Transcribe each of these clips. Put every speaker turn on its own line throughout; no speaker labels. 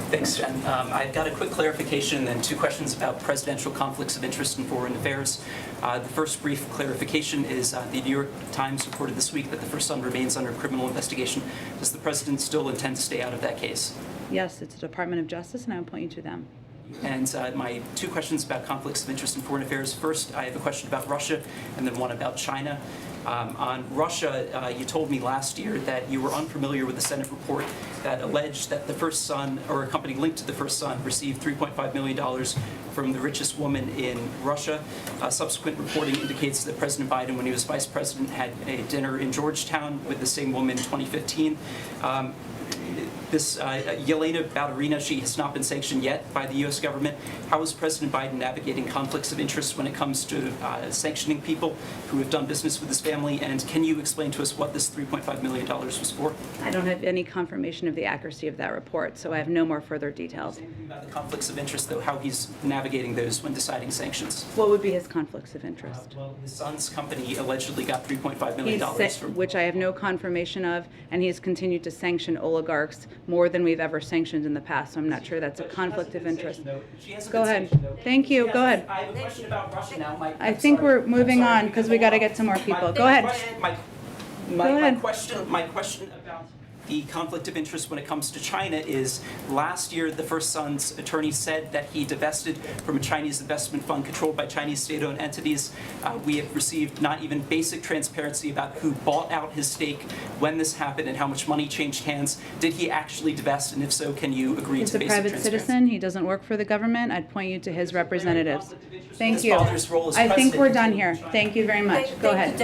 Thanks, Jen. I've got a quick clarification and then two questions about presidential conflicts of interest in foreign affairs. The first brief clarification is the New York Times reported this week that the first son remains under criminal investigation. Does the president still intend to stay out of that case?
Yes, it's the Department of Justice, and I will point you to them.
And my two questions about conflicts of interest in foreign affairs. First, I have a question about Russia, and then one about China. On Russia, you told me last year that you were unfamiliar with the Senate report that alleged that the first son, or a company linked to the first son, received $3.5 million from the richest woman in Russia. Subsequent reporting indicates that President Biden, when he was vice president, had a dinner in Georgetown with the same woman in 2015. This Yelena Ballerina, she has not been sanctioned yet by the U.S. government. How is President Biden navigating conflicts of interest when it comes to sanctioning people who have done business with his family? And can you explain to us what this $3.5 million was for?
I don't have any confirmation of the accuracy of that report, so I have no more further details.
About the conflicts of interest, though, how he's navigating those when deciding sanctions.
What would be his conflicts of interest?
Well, his son's company allegedly got $3.5 million from...
Which I have no confirmation of, and he has continued to sanction oligarchs more than we've ever sanctioned in the past, so I'm not sure that's a conflict of interest. Go ahead. Thank you. Go ahead.
I have a question about Russia now.
I think we're moving on because we got to get some more people. Go ahead.
My question about the conflict of interest when it comes to China is, last year the first son's attorney said that he divested from a Chinese investment fund controlled by Chinese state-owned entities. We have received not even basic transparency about who bought out his stake, when this happened, and how much money changed hands. Did he actually divest, and if so, can you agree to basic transparency?
He's a private citizen. He doesn't work for the government. I'd point you to his representatives. Thank you. I think we're done here. Thank you very much. Go ahead.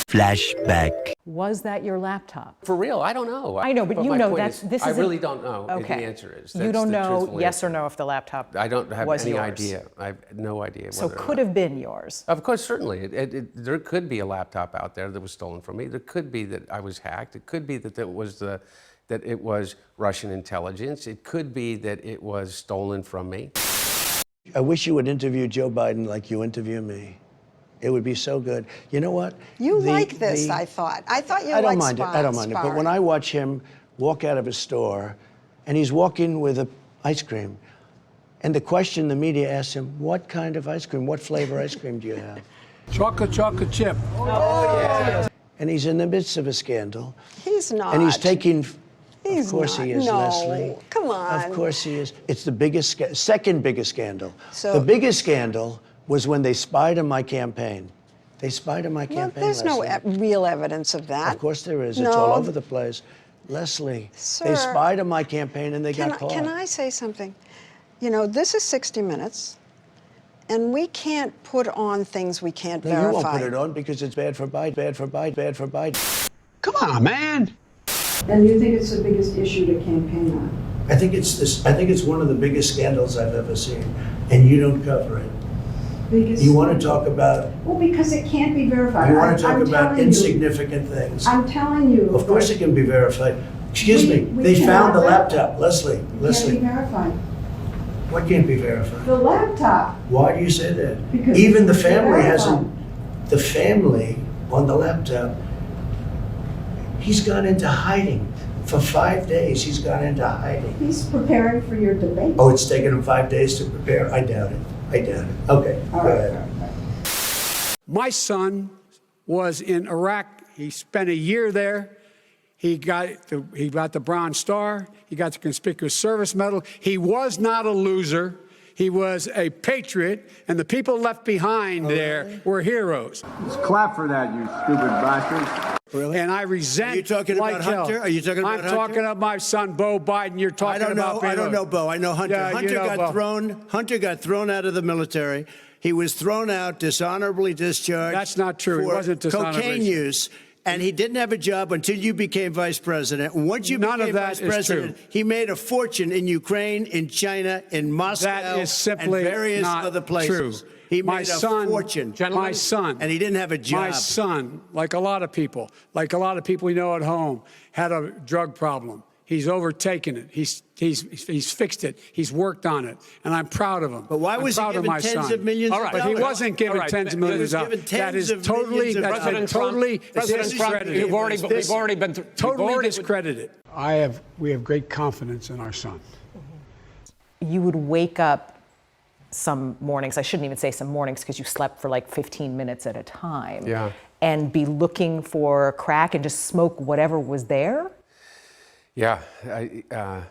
Flashback.
Was that your laptop?
For real, I don't know.
I know, but you know that this is.
I really don't know.
Okay.
The answer is.
You don't know yes or no if the laptop
I don't have
was
any
yours.
idea. I have no idea.
So could have been yours.
Of course, certainly. There could be a laptop out there that was stolen from me. There could be that I was hacked. It could be that it was Russian intelligence. It could be that it was stolen from me.
I wish you would interview Joe Biden like you interview me. It would be so good. You know what?
You like this, I thought. I thought you liked
I don't mind it. I don't mind it. But when I watch him walk out of a store, and he's walking with an ice cream, and the question the media asks him, what kind of ice cream, what flavor ice cream do you have?
Chocolate chip.
Oh, yeah. And he's in the midst of a scandal.
He's not.
And he's taking...
He's
of course
not.
he is,
No.
Leslie.
Come on.
Of course he is. It's the biggest, second biggest scandal.
So,
the biggest scandal was when they spied on my campaign. They spied on my campaign,
there's
Leslie.
no real evidence of that.
Of course there is.
No.
It's all over the place. Leslie,
Sir,
they spied on my campaign and they got caught.
Can I say something? You know, this is 60 Minutes, and we can't put on things we can't verify.
You won't put it on because it's bad for Biden, bad for Biden, bad for Biden.
Come on, man.
And you think it's the biggest issue to campaign on?
I think it's one of the biggest scandals I've ever seen, and you don't cover it.
Biggest
you want to talk about...
Well, because it can't be verified.
You want to talk about insignificant things.
I'm telling you.
Of course it can be verified. Excuse me, they found the laptop. Leslie.
It can't be verified.
What can't be verified?
The laptop.
Why do you say that?
Because
even the family hasn't... The family on the laptop, he's gone into hiding. For 5 days, he's gone into hiding.
He's preparing for your debate.
Oh, it's taken him 5 days to prepare? I doubt it. I doubt it. Okay,
All
go
right,
ahead.
all right.
My son was in Iraq. He spent a year there. He got the Bronze Star. He got the Conspicuous Service Medal. He was not a loser. He was a patriot, and the people left behind there were heroes.
Let's clap for that, you stupid bastards.
Really?
And I resent.
Are you talking about Hunter? Are you talking about Hunter?
I'm talking about my son, Bo Biden. You're talking about.
I don't know Bo. I know Hunter.
Yeah,
Hunter got thrown out of the military. He was thrown out, dishonorably discharged.
That's not true. He wasn't dishonorably.
Cocaine use. And he didn't have a job until you became vice president. Once you became vice president, he made a fortune in Ukraine, in China, in Moscow,
that is simply
and various
not
other places.
True.
He
my
made
son,
a fortune.
My son.
And he didn't have a job.
My son, like a lot of people we know at home, had a drug problem. He's overtaken it. He's fixed it. He's worked on it, and I'm proud of him.
But why was he
I'm proud of
given
my
tens
son.
of millions of
But he
dollars?
wasn't given tens of millions of dollars. That is totally discredited. Totally discredited. We have great confidence in our son.
You would wake up some mornings, I shouldn't even say some mornings because you slept for like 15 minutes at a time.
Yeah.
And be looking for crack and just smoke whatever was there?
Yeah, I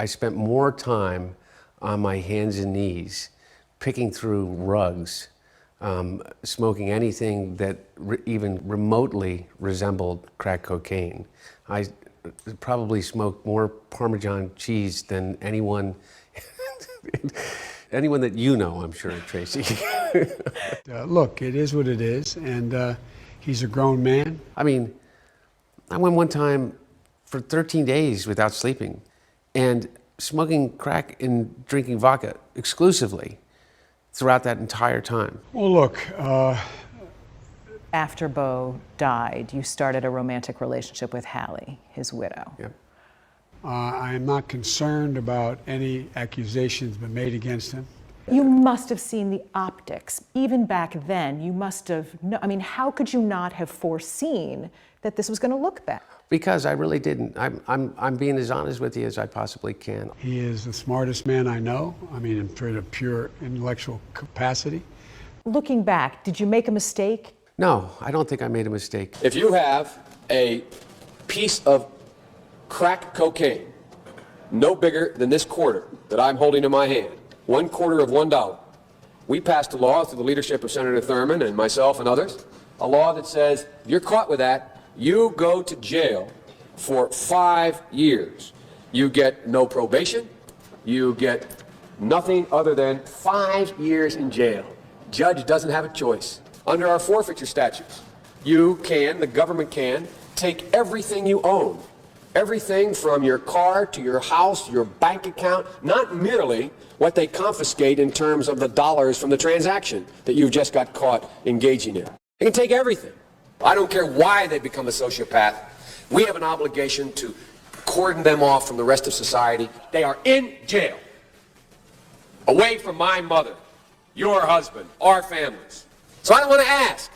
spent more time on my hands and knees, picking through rugs, smoking anything that even remotely resembled crack cocaine. I probably smoked more Parmesan cheese than anyone that you know, I'm sure, Tracy.
Look, it is what it is, and he's a grown man.
I mean, I went one time for 13 days without sleeping and smoking crack and drinking vodka exclusively throughout that entire time.
Well, look,
After Bo died, you started a romantic relationship with Hallie, his widow.
Yep.
I am not concerned about any accusations been made against him.
You must have seen the optics. Even back then, you must have, how could you not have foreseen that this was going to look bad?
Because I really didn't. I'm being as honest with you as I possibly can.
He is the smartest man I know. In pure intellectual capacity.
Looking back, did you make a mistake?
No, I don't think I made a mistake.
If you have a piece of crack cocaine, no bigger than this quarter that I'm holding in my hand, 1/4 of $1, we passed a law through the leadership of Senator Thurmond and myself and others, a law that says if you're caught with that, you go to jail for 5 years. You get no probation. You get nothing other than 5 years in jail. Judge doesn't have a choice. Under our forfeiture statutes, the government can, take everything you own. Everything from your car to your house, your bank account, not merely what they confiscate in terms of the dollars from the transaction that you've just got caught engaging in. They can take everything. I don't care why they become a sociopath. We have an obligation to cordon them off from the rest of society. They are in jail, away from my mother, your husband, our families. So I don't want to ask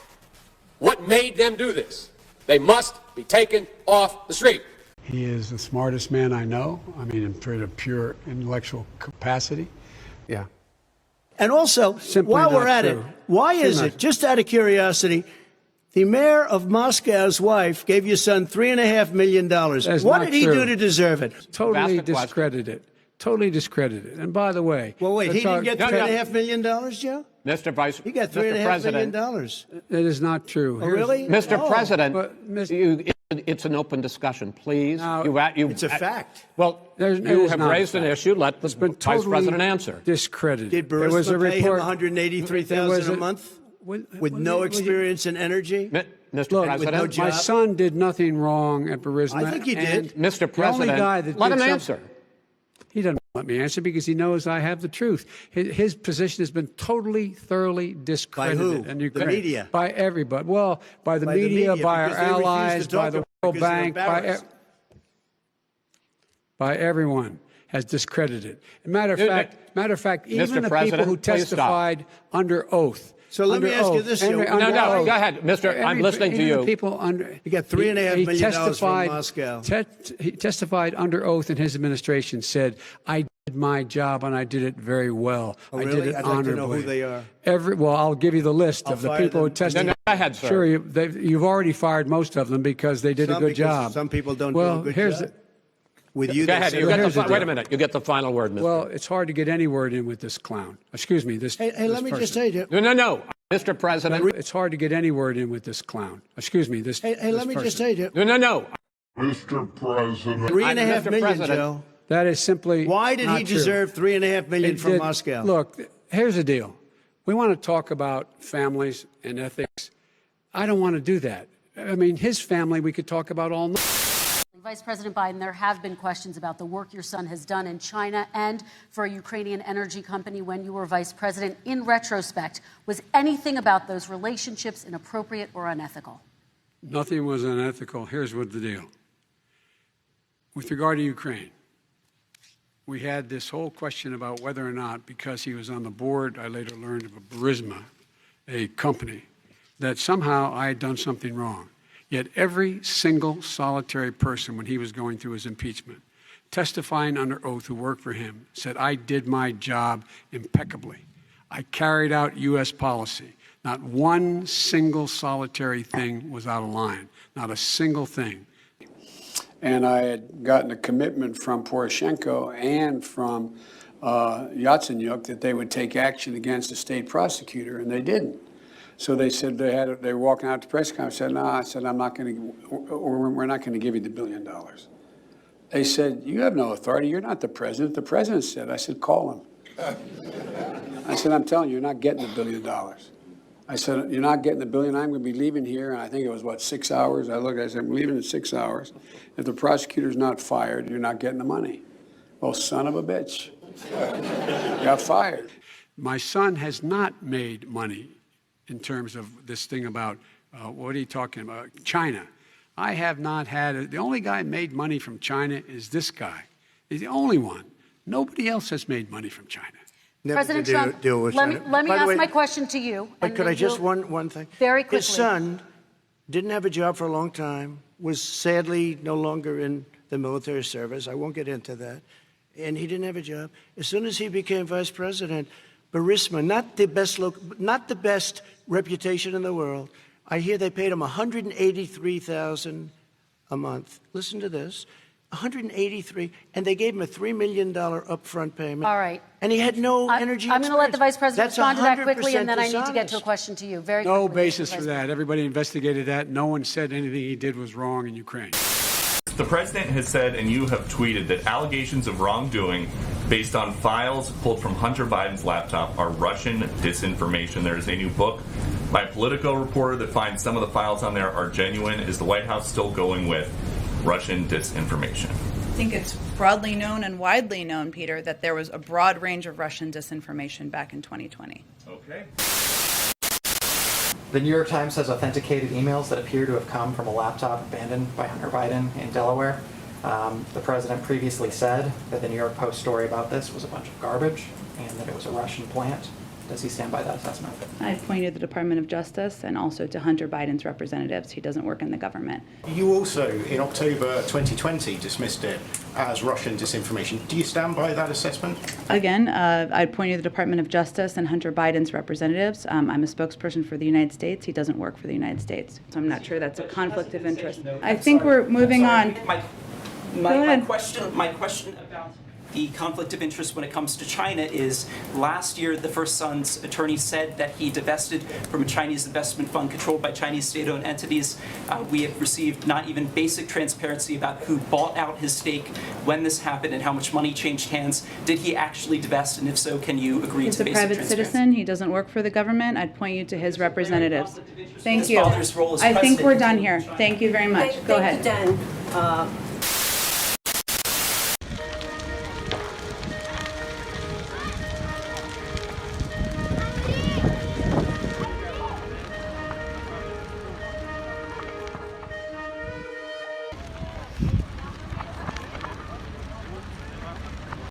what made them do this. They must be taken off the street.
He is the smartest man I know. In pure intellectual capacity.
Yeah.
And also,
Simply
while
not
we're at
true.
it, why is it, just out of curiosity, the mayor of Moscow's wife gave your son $3.5 million.
That's
What
not
did he
true.
do to deserve it?
Totally discredited. Totally discredited. And by the way,
Well, wait, he didn't get $3.5 million, Joe?
Mr. Vice
He got $3.5 million.
That is not true.
Oh, really?
Mr.
Oh.
President,
But,
it's an open discussion, please.
Now,
It's a fact.
Well,
It
you
is
have
not a
raised an
fact.
issue. Let the
been
Vice
totally
President answer.
Discredited.
Did
There was a
Burisma pay him
report.
$183,000 a month with no experience in energy?
Mr.
Look,
President,
no
my
job?
son did nothing wrong at Burisma.
I think he
and
did.
Mr.
the only
President,
guy that
let
did
him
something-
answer.
He doesn't let me answer because he knows I have the truth. His position has been totally, thoroughly discredited.
who?
And
The media?
By everybody. Well, by the
By the
media,
media,
by our
because they refuse to
allies,
talk
by the
about it
World
because they're
Bank,
embarrassed.
by everyone has discredited. Matter of fact, even the people
President,
who
please stop.
testified under oath.
So let me
under
ask you
oath,
this,
under-
Joe.
under
No,
oath.
go ahead, Mr. I'm listening to
Even the
you.
people under,
He got $3.5 million from
testified-
Moscow.
He testified under oath, and his administration said, "I did my job and I did it very well.
Oh,
I
really?
did it
I'd like to know
honorably."
who they are.
Well, I'll give you the list
I'll
of the
fire
people who
them.
testified.
No, go ahead, sir.
Sure, you've already fired most of them because they did a
Some
good
because
job.
some people don't do a
well,
good
here's
job. With you,
Go
they
ahead.
said-
You get
here's the
the, wait a
deal.
minute. You get the final word, Mr.
Well, it's hard to get any word in with this clown. Excuse me, this.
Hey,
this
let me just
person.
say, Joe.
No. Mr. President.
It's hard to get any word in with this clown. Excuse me, this.
Hey,
this
let me just
person.
say, Joe.
No.
Mr. President.
$3.5
Mr.
million,
President.
Joe.
That is simply.
Why did
not
he
true.
deserve $3.5 million
It
from
did-
Moscow?
Look, here's the deal. We want to talk about families and ethics. I don't want to do that. His family we could talk about all night.
Vice President Biden, there have been questions about the work your son has done in China and for a Ukrainian energy company when you were vice president. In retrospect, was anything about those relationships inappropriate or unethical?
Nothing was unethical. Here's what the deal. With regard to Ukraine, we had this whole question about whether or not, because he was on the board, I later learned of a Burisma, a company, that somehow I had done something wrong. Yet every single solitary person, when he was going through his impeachment, testifying under oath who worked for him, said, I did my job impeccably. I carried out U.S. policy. Not one single solitary thing was out of line, not a single thing. And I had gotten a commitment from Poroshenko and from Yatsenyuk that they would take action against the state prosecutor, and they didn't. So they said they were walking out to press conference. I said, no, I said, I'm not going to, or we're not going to give you the $1 billion. They said, you have no authority. You're not the president. The president said. I said, call him. I said, I'm telling you, you're not getting the $1 billion. I said, you're not getting the $1 billion. I'm going to be leaving here. And I think it was, what, 6 hours? I looked, I said, I'm leaving in 6 hours. If the prosecutor's not fired, you're not getting the money. Well, son of a bitch. Got fired. My son has not made money in terms of this thing about, what are you talking about? China. I have not had, the only guy made money from China is this guy. He's the only one. Nobody else has made money from China.
President Trump, let me ask my question to you.
But could I just, one thing?
Very quickly.
His son didn't have a job for a long time, was sadly no longer in the military service. I won't get into that. And he didn't have a job. As soon as he became vice president, Burisma, not the best reputation in the world, I hear they paid him $183,000 a month. Listen to this. $183,000, and they gave him a $3 million upfront payment.
All right.
And he had no energy.
I'm going to let the vice president respond to that quickly, and then I need to get
dishonest.
to a question to you. Very
No
quickly,
basis for that. Everybody investigated that. No one said anything he did was wrong in Ukraine.
The president has said, and you have tweeted, that allegations of wrongdoing based on files pulled from Hunter Biden's laptop are Russian disinformation. There is a new book by a Politico reporter that finds some of the files on there are genuine. Is the White House still going with Russian disinformation?
I think it's broadly known and widely known, Peter, that there was a broad range of Russian disinformation back in 2020.
Okay.
The New York Times has authenticated emails that appear to have come from a laptop abandoned by Hunter Biden in Delaware. The president previously said that the New York Post story about this was a bunch of garbage and that it was a Russian plant. Does he stand by that assessment?
I've pointed to the Department of Justice and also to Hunter Biden's representatives. He doesn't work in the government.
You also, in October 2020, dismissed it as Russian disinformation. Do you stand by that assessment?
Again, I pointed to the Department of Justice and Hunter Biden's representatives. I'm a spokesperson for the United States. He doesn't work for the United States. So I'm not sure that's a conflict of interest. I think we're moving on.
My question about the conflict of interest when it comes to China is, last year the First Son's attorney said that he divested from a Chinese investment fund controlled by Chinese state-owned entities. We have received not even basic transparency about who bought out his stake, when this happened, and how much money changed hands. Did he actually divest, and if so, can you agree
He's
to
a
basic
private
transparency?
citizen. He doesn't work for the government. I'd point you to his representatives. Thank
His
you.
father's role as
I think
president.
we're done here. Thank you very much. Go ahead.
Thank you, Dan.